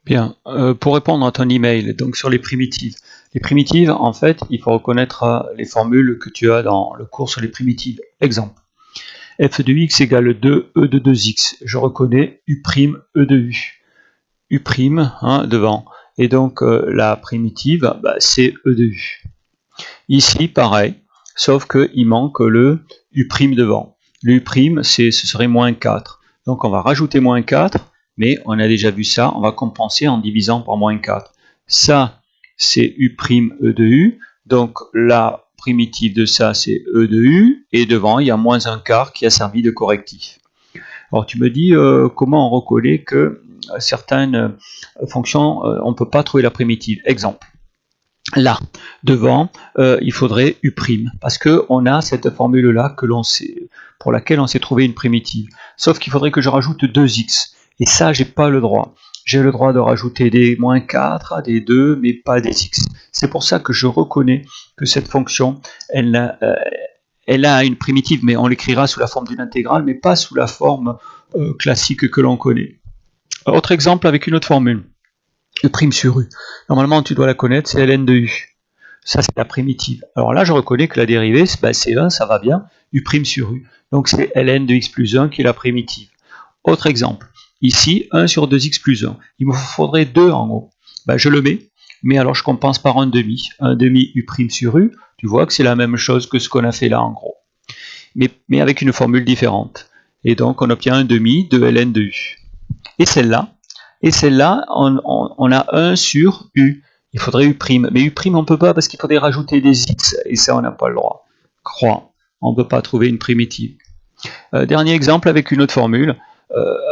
Bien, pour répondre à ton email, donc sur les primitives. Les primitives, en fait, il faut reconnaître les formules que tu as dans le cours sur les primitives. Exemple, f de x égale 2, e de 2x. Je reconnais u', e de u. U', devant. Et donc, la primitive, c'est e de u. Ici, pareil, sauf qu'il manque le u' devant. Le u', ce serait moins 4. Donc, on va rajouter moins 4. Mais on a déjà vu ça, on va compenser en divisant par moins 4. Ça, c'est u' e de u, donc la primitive de ça, c'est e de u, et devant, il y a moins un quart qui a servi de correctif. Alors tu me dis, comment on reconnaît que certaines fonctions, on ne peut pas trouver la primitive. Exemple, là, devant, il faudrait u', parce qu'on a cette formule-là que l'on sait, pour laquelle on s'est trouvé une primitive. Sauf qu'il faudrait que je rajoute 2x. Et ça, j'ai pas le droit. J'ai le droit de rajouter des moins 4, des 2, mais pas des x. C'est pour ça que je reconnais que cette fonction, elle a une primitive, mais on l'écrira sous la forme d'une intégrale, mais pas sous la forme classique que l'on connaît. Autre exemple avec une autre formule. U' sur u. Normalement, tu dois la connaître, c'est ln de u. Ça, c'est la primitive. Alors là, je reconnais que la dérivée, c'est 1, ça va bien, u' sur u. Donc c'est ln de x plus 1 qui est la primitive. Autre exemple. Ici, 1 sur 2x plus 1. Il me faudrait 2 en haut. Je le mets, mais alors je compense par un demi. Un demi u' sur u, tu vois que c'est la même chose que ce qu'on a fait là en gros. Mais avec une formule différente. Et donc on obtient un demi de ln de u. Et celle-là, on a 1 sur u. Il faudrait u'. Mais u', on ne peut pas parce qu'il faudrait rajouter des x. Et ça, on n'a pas le droit. Croix. On ne peut pas trouver une primitive. Dernier exemple avec une autre formule.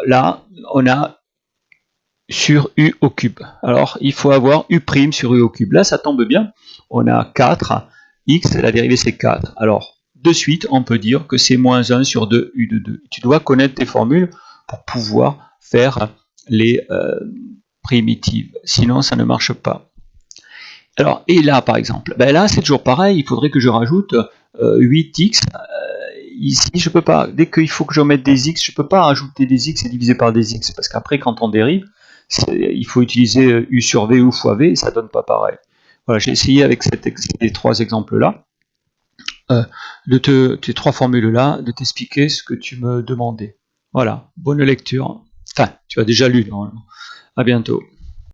Là, on a sur u au cube. Alors, il faut avoir u' sur u au cube. Là, ça tombe bien. On a 4. X, la dérivée, c'est 4. Alors, de suite, on peut dire que c'est moins 1 sur 2 u de 2. Tu dois connaître tes formules pour pouvoir faire les primitives. Sinon, ça ne marche pas. Alors, et là, par exemple, là, c'est toujours pareil. Il faudrait que je rajoute 8x. Ici, je peux pas. Dès qu'il faut que je mette des x, je peux pas rajouter des x et diviser par des x. Parce qu'après, quand on dérive, il faut utiliser u sur v ou fois v et ça donne pas pareil. Voilà, j'ai essayé avec ces trois exemples-là, ces trois formules-là, de t'expliquer ce que tu me demandais. Voilà, bonne lecture. Enfin, tu as déjà lu normalement. À bientôt.